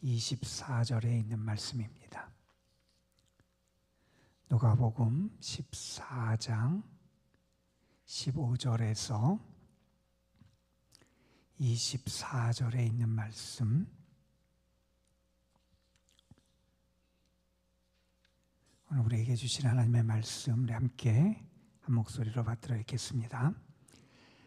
24절에 있는 말씀입니다. 누가복음 14장 15절에서 24절에 있는 말씀, 오늘 우리에게 주신 하나님의 말씀 우리 함께 한 목소리로 받들어 읽겠습니다.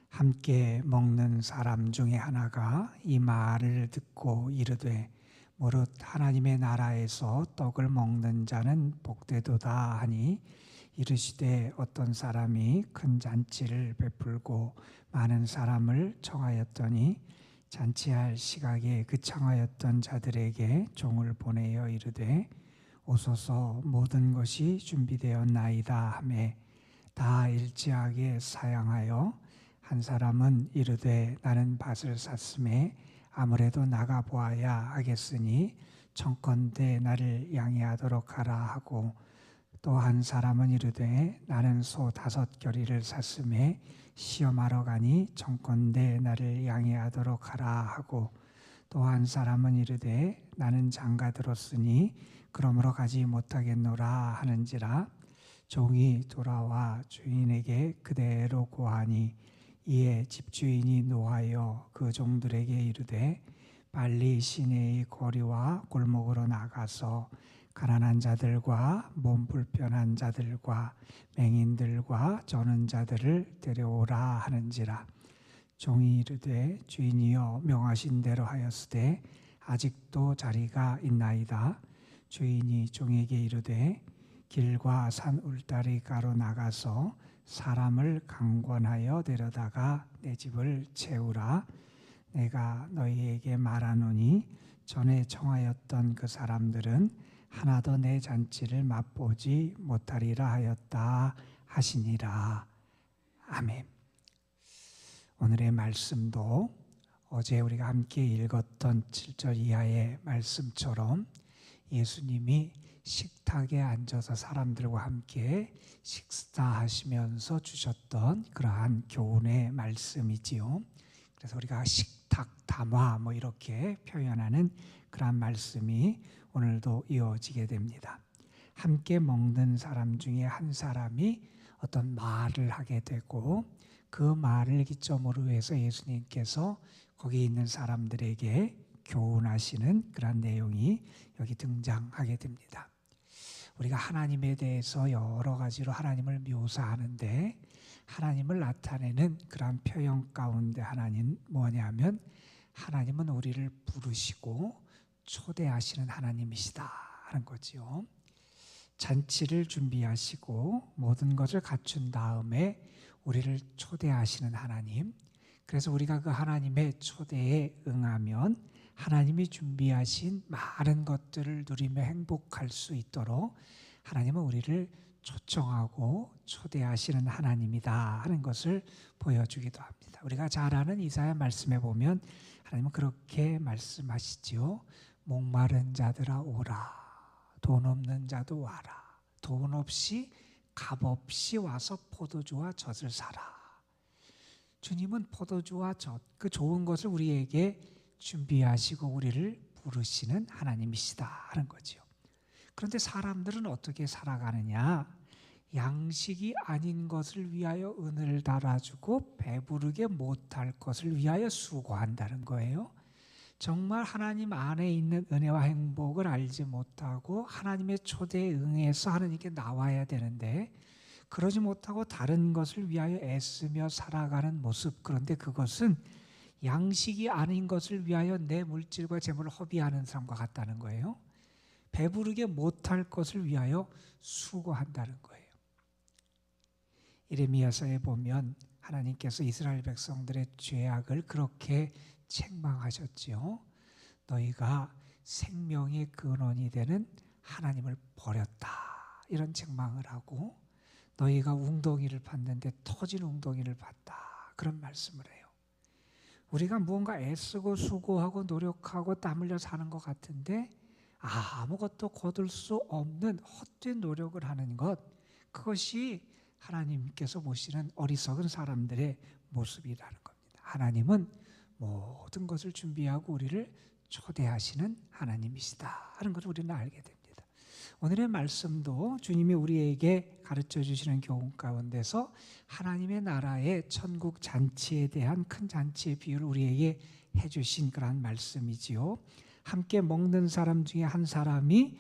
함께 먹는 사람 중에 하나가 이 말을 듣고 이르되 무릇 하나님의 나라에서 떡을 먹는 자는 복되도다 하니, 이르시되 어떤 사람이 큰 잔치를 베풀고 많은 사람을 청하였더니 잔치할 시각에 그 청하였던 자들에게 종을 보내어 이르되 오소서 모든 것이 준비되었나이다 하매 다 일제하게 사양하여 한 사람은 이르되 나는 밭을 샀음에 아무래도 나가 보아야 하겠으니 청컨대 나를 양해하도록 하라 하고, 또 한 사람은 이르되 나는 소 5겨리를 샀음에 시험하러 가니 청컨대 나를 양해하도록 하라 하고, 또 한 사람은 이르되 나는 장가 들었으니 그러므로 가지 못하겠노라 하는지라. 종이 돌아와 주인에게 그대로 고하니, 이에 집주인이 노하여 그 종들에게 이르되 빨리 시내의 거리와 골목으로 나가서 가난한 자들과 몸 불편한 자들과 맹인들과 저는 자들을 데려오라 하는지라. 종이 이르되 주인이여 명하신 대로 하였으되 아직도 자리가 있나이다. 주인이 종에게 이르되 길과 산 울타리가로 나가서 사람을 강권하여 데려다가 내 집을 채우라. 내가 너희에게 말하노니 전에 청하였던 그 사람들은 하나도 내 잔치를 맛보지 못하리라 하였다 하시니라. 아멘. 오늘의 말씀도 어제 우리가 함께 읽었던 7절 이하의 말씀처럼 예수님이 식탁에 앉아서 사람들과 함께 식사하시면서 주셨던 그러한 교훈의 말씀이지요. 그래서 우리가 식탁 담화 이렇게 표현하는 그러한 말씀이 오늘도 이어지게 됩니다. 함께 먹는 사람 중에 한 사람이 어떤 말을 하게 되고, 그 말을 기점으로 해서 예수님께서 거기 있는 사람들에게 교훈하시는 그런 내용이 여기 등장하게 됩니다. 우리가 하나님에 대해서 여러 가지로 하나님을 묘사하는데, 하나님을 나타내는 그런 표현 가운데 하나는 뭐냐면, 하나님은 우리를 부르시고 초대하시는 하나님이시다 하는 거지요. 잔치를 준비하시고 모든 것을 갖춘 다음에 우리를 초대하시는 하나님. 그래서 우리가 그 하나님의 초대에 응하면 하나님이 준비하신 많은 것들을 누리며 행복할 수 있도록 하나님은 우리를 초청하고 초대하시는 하나님이다 하는 것을 보여주기도 합니다. 우리가 잘 아는 이사야 말씀에 보면 하나님은 그렇게 말씀하시지요. 목마른 자들아 오라, 돈 없는 자도 와라, 돈 없이 값 없이 와서 포도주와 젖을 사라. 주님은 포도주와 젖, 그 좋은 것을 우리에게 준비하시고 우리를 부르시는 하나님이시다 하는 거죠. 그런데 사람들은 어떻게 살아가느냐? 양식이 아닌 것을 위하여 은을 달아주고 배부르게 못할 것을 위하여 수고한다는 거예요. 정말 하나님 안에 있는 은혜와 행복을 알지 못하고 하나님의 초대에 응해서 하나님께 나와야 되는데, 그러지 못하고 다른 것을 위하여 애쓰며 살아가는 모습, 그런데 그것은 양식이 아닌 것을 위하여 내 물질과 재물을 허비하는 삶과 같다는 거예요. 배부르게 못할 것을 위하여 수고한다는 거예요. 예레미야서에 보면 하나님께서 이스라엘 백성들의 죄악을 그렇게 책망하셨지요. 너희가 생명의 근원이 되는 하나님을 버렸다, 이런 책망을 하고, 너희가 웅덩이를 팠는데 터진 웅덩이를 팠다, 그런 말씀을 해요. 우리가 무언가 애쓰고 수고하고 노력하고 땀 흘려 사는 것 같은데 아무것도 거둘 수 없는 헛된 노력을 하는 것, 그것이 하나님께서 보시는 어리석은 사람들의 모습이라는 겁니다. 하나님은 모든 것을 준비하고 우리를 초대하시는 하나님이시다 하는 것을 우리는 알게 됩니다. 오늘의 말씀도 주님이 우리에게 가르쳐 주시는 교훈 가운데서 하나님의 나라의 천국 잔치에 대한 큰 잔치의 비유를 우리에게 해주신 그러한 말씀이지요. 함께 먹는 사람 중에 한 사람이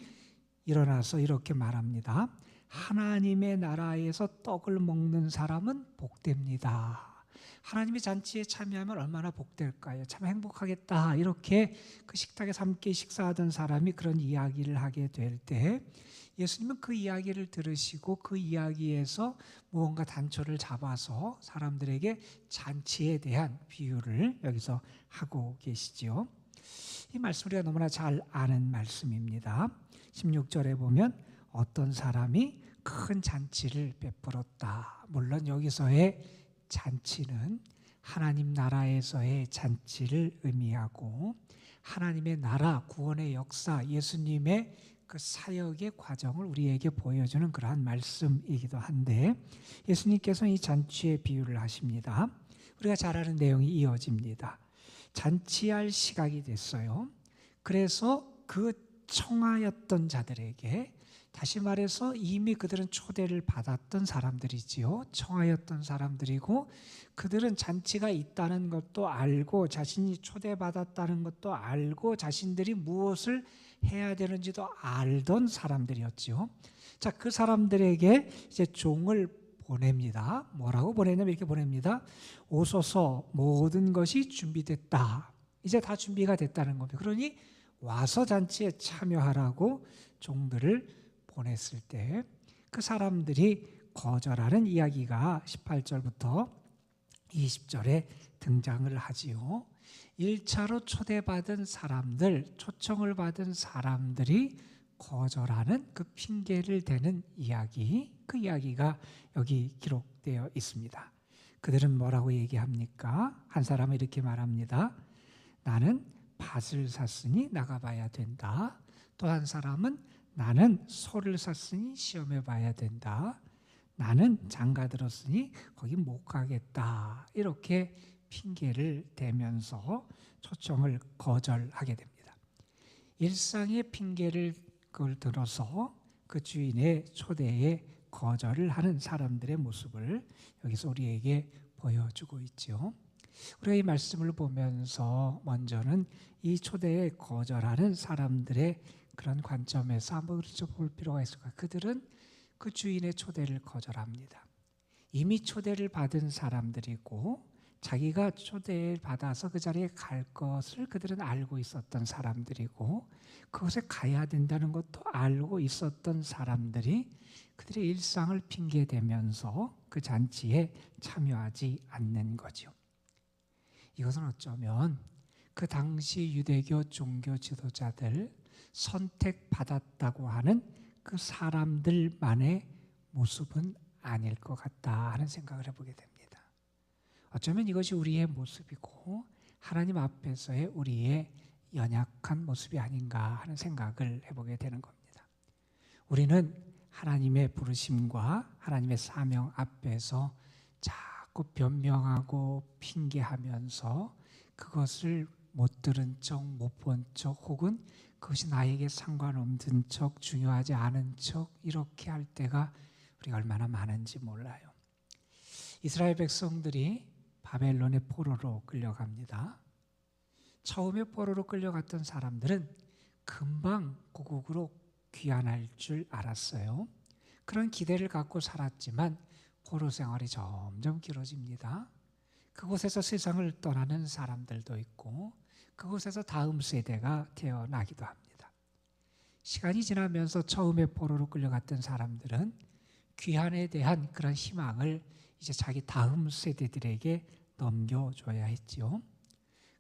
일어나서 이렇게 말합니다. 하나님의 나라에서 떡을 먹는 사람은 복됩니다. 하나님의 잔치에 참여하면 얼마나 복될까요? 참 행복하겠다. 이렇게 그 식탁에서 함께 식사하던 사람이 그런 이야기를 하게 될 때 예수님은 그 이야기를 들으시고 그 이야기에서 무언가 단초를 잡아서 사람들에게 잔치에 대한 비유를 여기서 하고 계시지요. 이 말씀 우리가 너무나 잘 아는 말씀입니다. 16절에 보면 어떤 사람이 큰 잔치를 베풀었다. 물론 여기서의 잔치는 하나님 나라에서의 잔치를 의미하고 하나님의 나라 구원의 역사 예수님의 그 사역의 과정을 우리에게 보여주는 그러한 말씀이기도 한데 예수님께서는 이 잔치의 비유를 하십니다. 우리가 잘 아는 내용이 이어집니다. 잔치할 시각이 됐어요. 그래서 그 청하였던 자들에게 다시 말해서 이미 그들은 초대를 받았던 사람들이지요. 청하였던 사람들이고 그들은 잔치가 있다는 것도 알고 자신이 초대받았다는 것도 알고 자신들이 무엇을 해야 되는지도 알던 사람들이었지요. 자, 그 사람들에게 이제 종을 보냅니다. 뭐라고 보내냐면 이렇게 보냅니다. 오소서 모든 것이 준비됐다. 이제 다 준비가 됐다는 겁니다. 그러니 와서 잔치에 참여하라고 종들을 보냈을 때 그 사람들이 거절하는 이야기가 18절부터 20절에 등장을 하지요. 1차로 초대받은 사람들, 초청을 받은 사람들이 거절하는 그 핑계를 대는 이야기, 그 이야기가 여기 기록되어 있습니다. 그들은 뭐라고 얘기합니까? 한 사람은 이렇게 말합니다. 나는 밭을 샀으니 나가봐야 된다. 또 한 사람은 나는 소를 샀으니 시험해 봐야 된다. 나는 장가 들었으니 거기 못 가겠다. 이렇게 핑계를 대면서 초청을 거절하게 됩니다. 일상의 핑계를 그걸 들어서 그 주인의 초대에 거절을 하는 사람들의 모습을 여기서 우리에게 보여주고 있죠. 우리가 이 말씀을 보면서 먼저는 이 초대에 거절하는 사람들의 그런 관점에서 한번 볼 필요가 있을 거예요. 그들은 그 주인의 초대를 거절합니다. 이미 초대를 받은 사람들이고 자기가 초대를 받아서 그 자리에 갈 것을 그들은 알고 있었던 사람들이고 그곳에 가야 된다는 것도 알고 있었던 사람들이 그들의 일상을 핑계대면서 그 잔치에 참여하지 않는 거죠. 이것은 어쩌면 그 당시 유대교 종교 지도자들 선택받았다고 하는 그 사람들만의 모습은 아닐 것 같다 하는 생각을 해보게 됩니다. 어쩌면 이것이 우리의 모습이고 하나님 앞에서의 우리의 연약한 모습이 아닌가 하는 생각을 해보게 되는 겁니다. 우리는 하나님의 부르심과 하나님의 사명 앞에서 자꾸 변명하고 핑계하면서 그것을 못 들은 척, 못 본 척 혹은 그것이 나에게 상관없는 척, 중요하지 않은 척 이렇게 할 때가 우리가 얼마나 많은지 몰라요. 이스라엘 백성들이 바벨론의 포로로 끌려갑니다. 처음에 포로로 끌려갔던 사람들은 금방 고국으로 귀환할 줄 알았어요. 그런 기대를 갖고 살았지만 포로 생활이 점점 길어집니다. 그곳에서 세상을 떠나는 사람들도 있고 그곳에서 다음 세대가 태어나기도 합니다. 시간이 지나면서 처음에 포로로 끌려갔던 사람들은 귀환에 대한 그런 희망을 이제 자기 다음 세대들에게 넘겨줘야 했지요.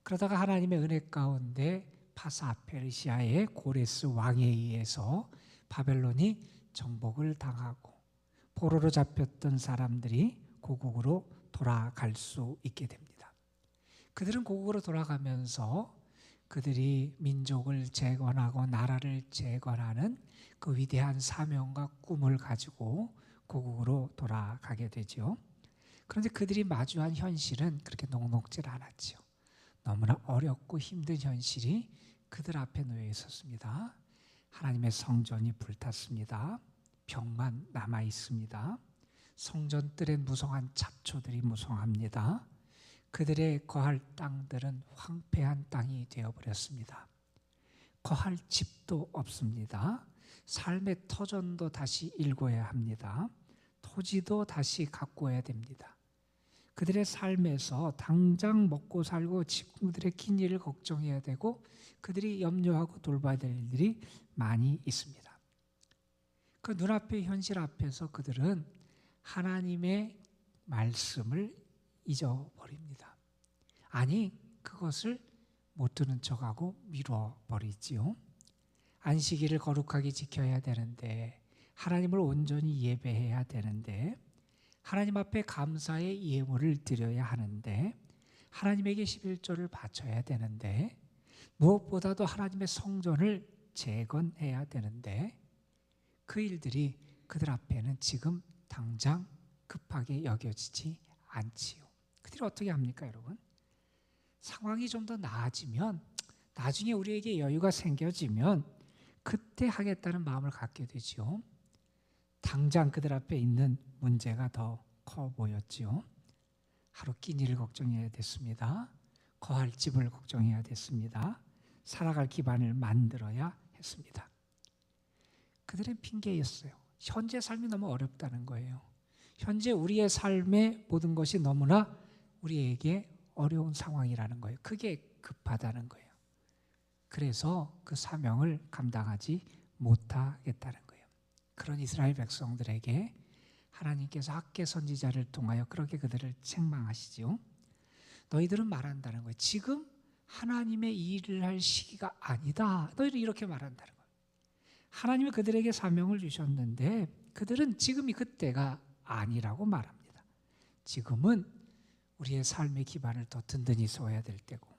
그러다가 하나님의 은혜 가운데 파사 페르시아의 고레스 왕에 의해서 바벨론이 정복을 당하고 포로로 잡혔던 사람들이 고국으로 돌아갈 수 있게 됩니다. 그들은 고국으로 돌아가면서 그들이 민족을 재건하고 나라를 재건하는 그 위대한 사명과 꿈을 가지고 고국으로 돌아가게 되죠. 그런데 그들이 마주한 현실은 그렇게 녹록지 않았죠. 너무나 어렵고 힘든 현실이 그들 앞에 놓여 있었습니다. 하나님의 성전이 불탔습니다. 벽만 남아 있습니다. 성전 뜰에 무성한 잡초들이 무성합니다. 그들의 거할 땅들은 황폐한 땅이 되어버렸습니다. 거할 집도 없습니다. 삶의 터전도 다시 일궈야 합니다. 토지도 다시 가꾸어야 됩니다. 그들의 삶에서 당장 먹고 살고 친구들의 긴 일을 걱정해야 되고 그들이 염려하고 돌봐야 될 일들이 많이 있습니다. 그 눈앞의 현실 앞에서 그들은 하나님의 말씀을 잊어버립니다. 아니, 그것을 못 듣는 척하고 미뤄버리지요. 안식일을 거룩하게 지켜야 되는데, 하나님을 온전히 예배해야 되는데, 하나님 앞에 감사의 예물을 드려야 하는데, 하나님에게 11조를 바쳐야 되는데, 무엇보다도 하나님의 성전을 재건해야 되는데, 그 일들이 그들 앞에는 지금 당장 급하게 여겨지지 않지요. 그들이 어떻게 합니까, 여러분? 상황이 좀 더 나아지면, 나중에 우리에게 여유가 생겨지면 그때 하겠다는 마음을 갖게 되지요. 당장 그들 앞에 있는 문제가 더 커 보였지요. 하루 끼 일을 걱정해야 됐습니다. 거할 집을 걱정해야 됐습니다. 살아갈 기반을 만들어야 했습니다. 그들은 핑계였어요. 현재 삶이 너무 어렵다는 거예요. 현재 우리의 삶의 모든 것이 너무나 우리에게 어려운 상황이라는 거예요. 그게 급하다는 거예요. 그래서 그 사명을 감당하지 못하겠다는 거예요. 그런 이스라엘 백성들에게 하나님께서 학개 선지자를 통하여 그렇게 그들을 책망하시죠. 너희들은 말한다는 거예요. 지금 하나님의 일을 할 시기가 아니다. 너희들은 이렇게 말한다는 거예요. 하나님이 그들에게 사명을 주셨는데 그들은 지금이 그때가 아니라고 말합니다. 지금은 우리의 삶의 기반을 더 든든히 세워야 될 때고,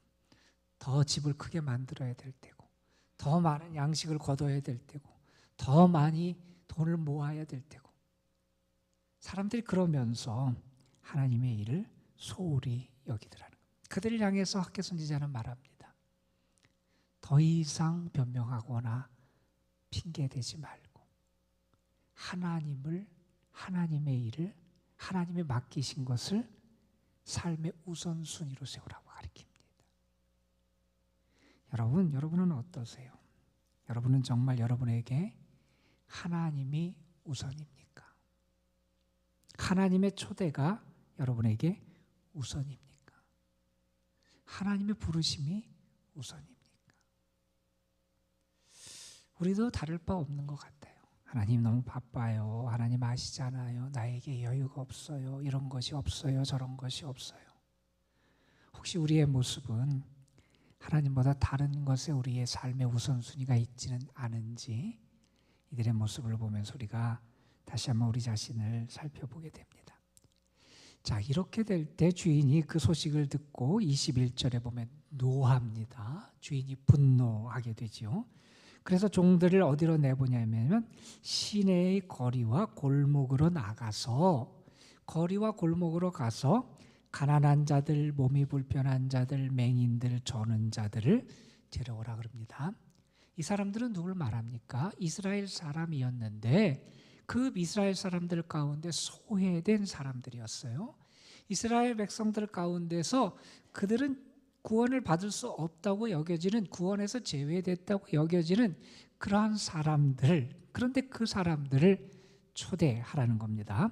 더 집을 크게 만들어야 될 때고, 더 많은 양식을 거둬야 될 때고, 더 많이 돈을 모아야 될 때고, 사람들이 그러면서 하나님의 일을 소홀히 여기더라는 거예요. 그들을 향해서 학개 선지자는 말합니다. 더 이상 변명하거나 핑계대지 말고 하나님의 일을, 하나님이 맡기신 것을 삶의 우선순위로 세우라고 가르칩니다. 여러분은 어떠세요? 여러분은 정말 여러분에게 하나님이 우선입니까? 하나님의 초대가 여러분에게 우선입니까? 하나님의 부르심이 우선입니까? 우리도 다를 바 없는 것 같아요. 하나님 너무 바빠요. 하나님 아시잖아요. 나에게 여유가 없어요. 이런 것이 없어요. 저런 것이 없어요. 혹시 우리의 모습은 하나님보다 다른 것에 우리의 삶의 우선순위가 있지는 않은지, 이들의 모습을 보면서 우리가 다시 한번 우리 자신을 살펴보게 됩니다. 자, 이렇게 될 때 주인이 그 소식을 듣고 21절에 보면 노합니다. 주인이 분노하게 되지요. 그래서 종들을 어디로 내보냐면 시내의 거리와 골목으로 나가서, 거리와 골목으로 가서 가난한 자들, 몸이 불편한 자들, 맹인들, 저는 자들을 데려오라 그럽니다. 이 사람들은 누굴 말합니까? 이스라엘 사람이었는데 그 이스라엘 사람들 가운데 소외된 사람들이었어요. 이스라엘 백성들 가운데서 그들은 구원을 받을 수 없다고 여겨지는, 구원에서 제외됐다고 여겨지는 그러한 사람들, 그런데 그 사람들을 초대하라는 겁니다.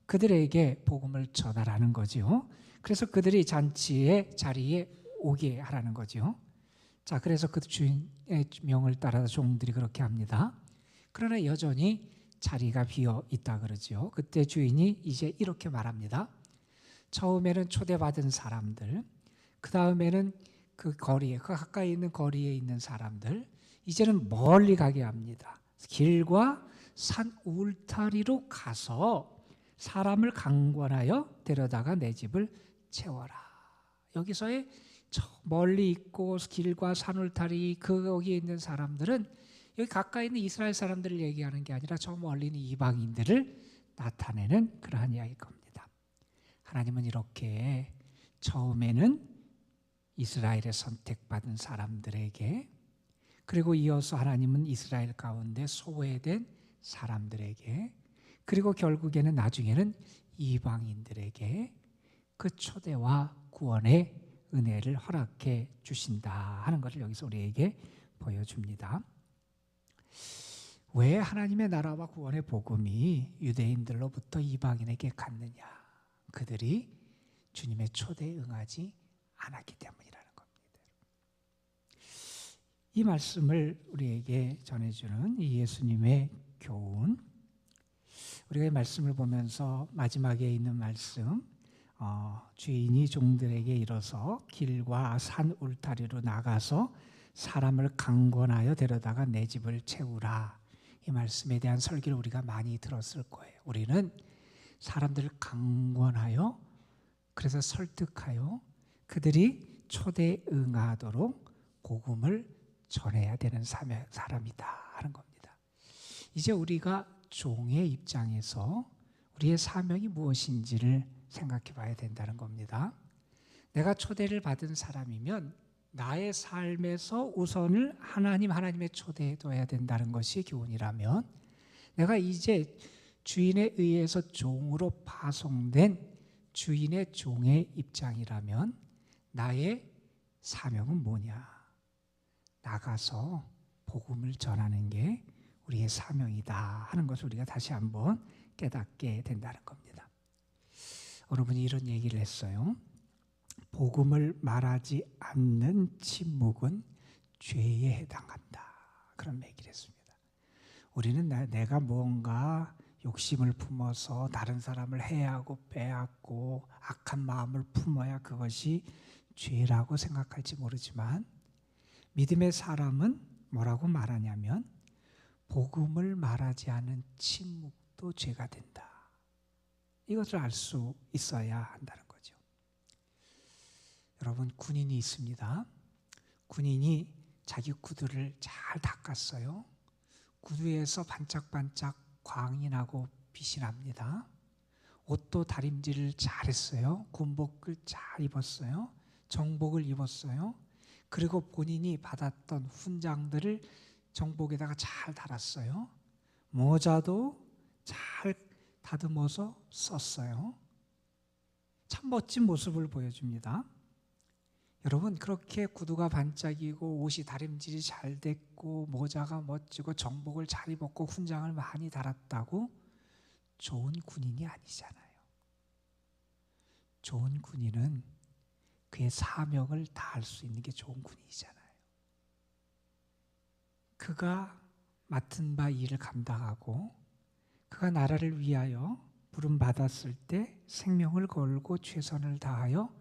그들에게 복음을 전하라는 거죠. 그래서 그들이 잔치의 자리에 오게 하라는 거죠. 자, 그래서 그 주인의 명을 따라서 종들이 그렇게 합니다. 그러나 여전히 자리가 비어 있다 그러죠. 그때 주인이 이제 이렇게 말합니다. 처음에는 초대받은 사람들, 그 다음에는 그 거리에, 그 가까이 있는 거리에 있는 사람들, 이제는 멀리 가게 합니다. 길과 산 울타리로 가서 사람을 강권하여 데려다가 내 집을 채워라. 여기서의 저 멀리 있고 길과 산 울타리 거기에 있는 사람들은 여기 가까이 있는 이스라엘 사람들을 얘기하는 게 아니라 저 멀리 있는 이방인들을 나타내는 그러한 이야기일 겁니다. 하나님은 이렇게 처음에는 이스라엘에 선택받은 사람들에게 그리고 이어서 하나님은 이스라엘 가운데 소외된 사람들에게, 그리고 결국에는 나중에는 이방인들에게 그 초대와 구원의 은혜를 허락해 주신다 하는 것을 여기서 우리에게 보여줍니다. 왜 하나님의 나라와 구원의 복음이 유대인들로부터 이방인에게 갔느냐? 그들이 주님의 초대에 응하지 않았기 때문이라는 겁니다. 이 말씀을 우리에게 전해주는 이 예수님의 교훈, 우리가 이 말씀을 보면서 마지막에 있는 말씀, 주인이 종들에게 이뤄서 길과 산 울타리로 나가서 사람을 강권하여 데려다가 내 집을 채우라. 이 말씀에 대한 설교를 우리가 많이 들었을 거예요. 우리는 사람들을 강권하여, 그래서 설득하여 그들이 초대에 응하도록 복음을 전해야 되는 사람이다 하는 겁니다. 이제 우리가 종의 입장에서 우리의 사명이 무엇인지를 생각해 봐야 된다는 겁니다. 내가 초대를 받은 사람이면 나의 삶에서 우선을 하나님의 초대에 둬야 된다는 것이 교훈이라면, 내가 이제 주인에 의해서 종으로 파송된 주인의 종의 입장이라면 나의 사명은 뭐냐? 나가서 복음을 전하는 게 우리의 사명이다 하는 것을 우리가 다시 한번 깨닫게 된다는 겁니다. 어느 분이 이런 얘기를 했어요. 복음을 말하지 않는 침묵은 죄에 해당한다. 그런 얘기를 했습니다. 우리는 내가 뭔가 욕심을 품어서 다른 사람을 해하고 빼앗고 악한 마음을 품어야 그것이 죄라고 생각할지 모르지만, 믿음의 사람은 뭐라고 말하냐면 복음을 말하지 않은 침묵도 죄가 된다. 이것을 알 수 있어야 한다는 거죠. 여러분, 군인이 있습니다. 군인이 자기 구두를 잘 닦았어요. 구두에서 반짝반짝 광이 나고 빛이 납니다. 옷도 다림질을 잘했어요. 군복을 잘 입었어요. 정복을 입었어요. 그리고 본인이 받았던 훈장들을 정복에다가 잘 달았어요. 모자도 잘 다듬어서 썼어요. 참 멋진 모습을 보여줍니다. 여러분, 그렇게 구두가 반짝이고 옷이 다림질이 잘 됐고 모자가 멋지고 정복을 잘 입었고 훈장을 많이 달았다고 좋은 군인이 아니잖아요. 좋은 군인은 그의 사명을 다할 수 있는 게 좋은 군인이잖아요. 그가 맡은 바 일을 감당하고 그가 나라를 위하여 부름받았을 때 생명을 걸고 최선을 다하여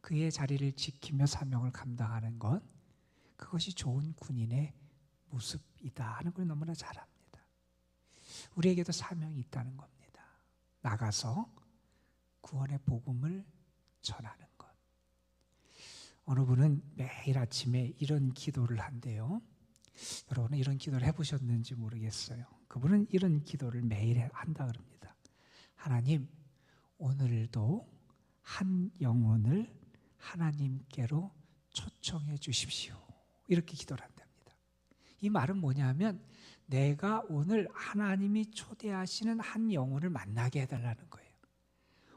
그의 자리를 지키며 사명을 감당하는 것, 그것이 좋은 군인의 모습이다 하는 걸 너무나 잘 압니다. 우리에게도 사명이 있다는 겁니다. 나가서 구원의 복음을 전하는 것. 어느 분은 매일 아침에 이런 기도를 한대요. 여러분은 이런 기도를 해보셨는지 모르겠어요. 그분은 이런 기도를 매일 한다 그럽니다. 하나님, 오늘도 한 영혼을 하나님께로 초청해 주십시오. 이렇게 기도를 한답니다. 이 말은 뭐냐면 내가 오늘 하나님이 초대하시는 한 영혼을 만나게 해달라는 거예요.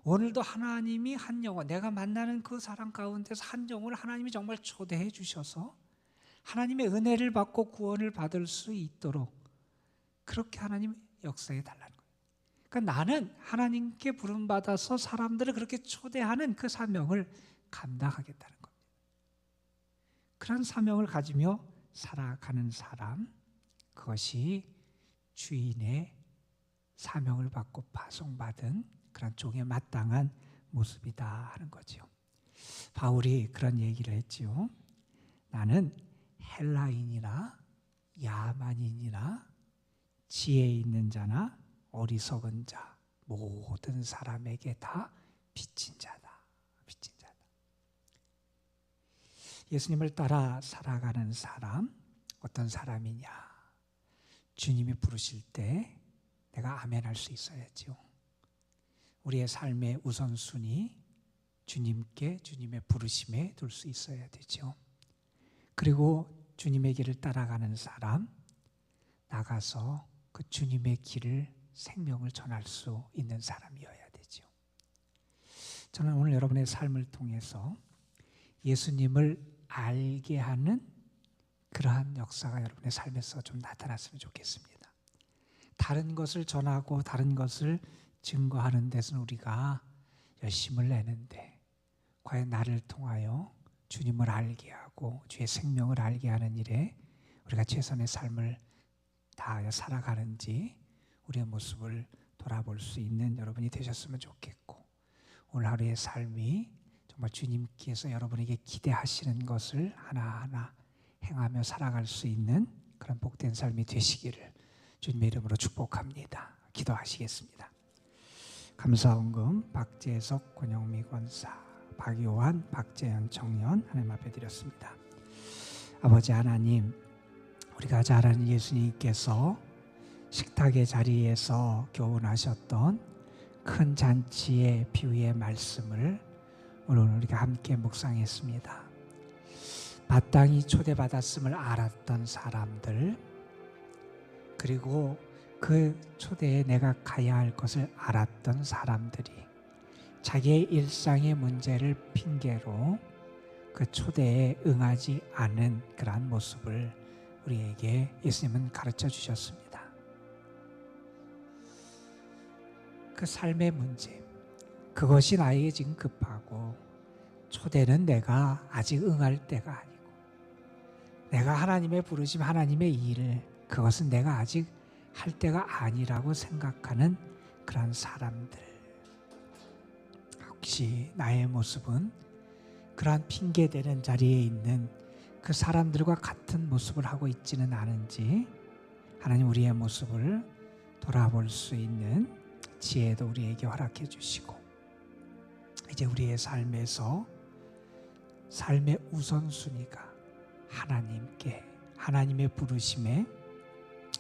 오늘도 하나님이 한 영혼, 내가 만나는 그 사람 가운데서 한 영혼을 하나님이 정말 초대해 주셔서 하나님의 은혜를 받고 구원을 받을 수 있도록 그렇게 하나님 역사해 달라는 거예요. 그러니까 나는 하나님께 부름받아서 사람들을 그렇게 초대하는 그 사명을 감당하겠다는 겁니다. 그런 사명을 가지며 살아가는 사람, 그것이 주인의 사명을 받고 파송받은 그런 종에 마땅한 모습이다 하는 거죠. 바울이 그런 얘기를 했지요. 나는 헬라인이나 야만인이나 지혜 있는 자나 어리석은 자 모든 사람에게 다 빚진 자다. 빚진 자다. 예수님을 따라 살아가는 사람, 어떤 사람이냐? 주님이 부르실 때 내가 아멘 할 수 있어야죠. 우리의 삶의 우선순위 주님께, 주님의 부르심에 둘 수 있어야 되죠. 그리고 주님의 길을 따라가는 사람, 나가서 그 주님의 길을 생명을 전할 수 있는 사람이어야 되죠. 저는 오늘 여러분의 삶을 통해서 예수님을 알게 하는 그러한 역사가 여러분의 삶에서 좀 나타났으면 좋겠습니다. 다른 것을 전하고 다른 것을 증거하는 데서는 우리가 열심을 내는데 과연 나를 통하여 주님을 알게 하고 주의 생명을 알게 하는 일에 우리가 최선의 삶을 다하여 살아가는지 우리의 모습을 돌아볼 수 있는 여러분이 되셨으면 좋겠고, 오늘 하루의 삶이 정말 주님께서 여러분에게 기대하시는 것을 하나하나 행하며 살아갈 수 있는 그런 복된 삶이 되시기를 주님의 이름으로 축복합니다. 기도하시겠습니다. 감사원금 박재석 권영미 권사, 박요한 박재현 청년 하나님 앞에 드렸습니다. 아버지 하나님, 우리가 잘 아는 예수님께서 식탁의 자리에서 교훈하셨던 큰 잔치의 비유의 말씀을 오늘 우리가 함께 묵상했습니다. 마땅히 초대받았음을 알았던 사람들, 그리고 그 초대에 내가 가야 할 것을 알았던 사람들이 자기의 일상의 문제를 핑계로 그 초대에 응하지 않은 그러한 모습을 우리에게 예수님은 가르쳐 주셨습니다. 그 삶의 문제, 그것이 나에게 지금 급하고 초대는 내가 아직 응할 때가 아니고 내가 하나님의 부르심, 하나님의 일을 그것은 내가 아직 할 때가 아니라고 생각하는 그런 사람들, 혹시 나의 모습은 그러한 핑계대는 자리에 있는 그 사람들과 같은 모습을 하고 있지는 않은지 하나님 우리의 모습을 돌아볼 수 있는 지혜도 우리에게 허락해 주시고, 이제 우리의 삶에서 삶의 우선순위가 하나님께, 하나님의 부르심에,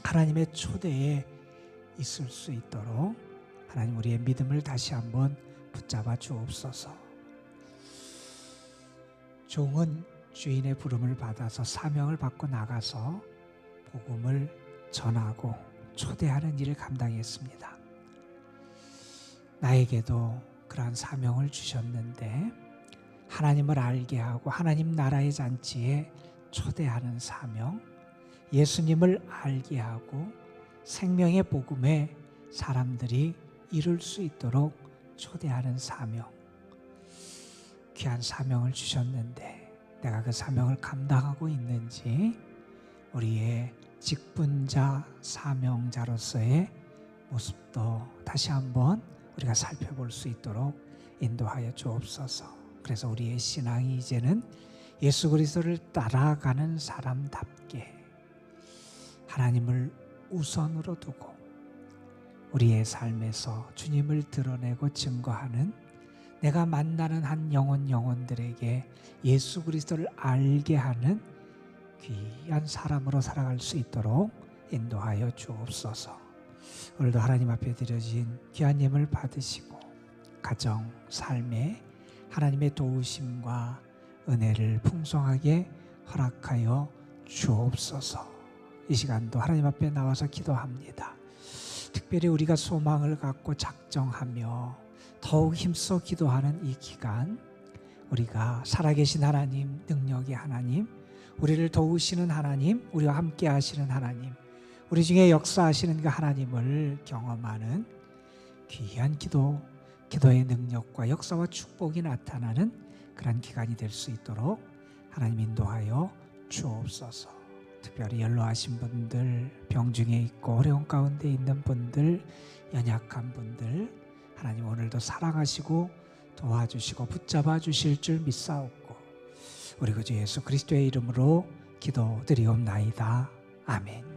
하나님의 초대에 있을 수 있도록 하나님 우리의 믿음을 다시 한번 붙잡아 주옵소서. 종은 주인의 부름을 받아서 사명을 받고 나가서 복음을 전하고 초대하는 일을 감당했습니다. 나에게도 그러한 사명을 주셨는데 하나님을 알게 하고 하나님 나라의 잔치에 초대하는 사명, 예수님을 알게 하고 생명의 복음에 사람들이 이룰 수 있도록 초대하는 사명, 귀한 사명을 주셨는데 내가 그 사명을 감당하고 있는지 우리의 직분자, 사명자로서의 모습도 다시 한번 우리가 살펴볼 수 있도록 인도하여 주옵소서. 그래서 우리의 신앙이 이제는 예수 그리스도를 따라가는 사람답게 하나님을 우선으로 두고 우리의 삶에서 주님을 드러내고 증거하는, 내가 만나는 한 영혼들에게 예수 그리스도를 알게 하는 귀한 사람으로 살아갈 수 있도록 인도하여 주옵소서. 오늘도 하나님 앞에 드려진 귀한 예물 받으시고 가정, 삶에 하나님의 도우심과 은혜를 풍성하게 허락하여 주옵소서. 이 시간도 하나님 앞에 나와서 기도합니다. 특별히 우리가 소망을 갖고 작정하며 더욱 힘써 기도하는 이 기간, 우리가 살아계신 하나님, 능력의 하나님, 우리를 도우시는 하나님, 우리와 함께 하시는 하나님, 우리 중에 역사하시는 그 하나님을 경험하는 귀한 기도의 능력과 역사와 축복이 나타나는 그런 기간이 될 수 있도록 하나님 인도하여 주옵소서. 특별히 연로하신 분들, 병중에 있고 어려운 가운데 있는 분들, 연약한 분들, 하나님 오늘도 사랑하시고 도와주시고 붙잡아 주실 줄 믿사옵고 우리 구주 예수 그리스도의 이름으로 기도드리옵나이다. 아멘.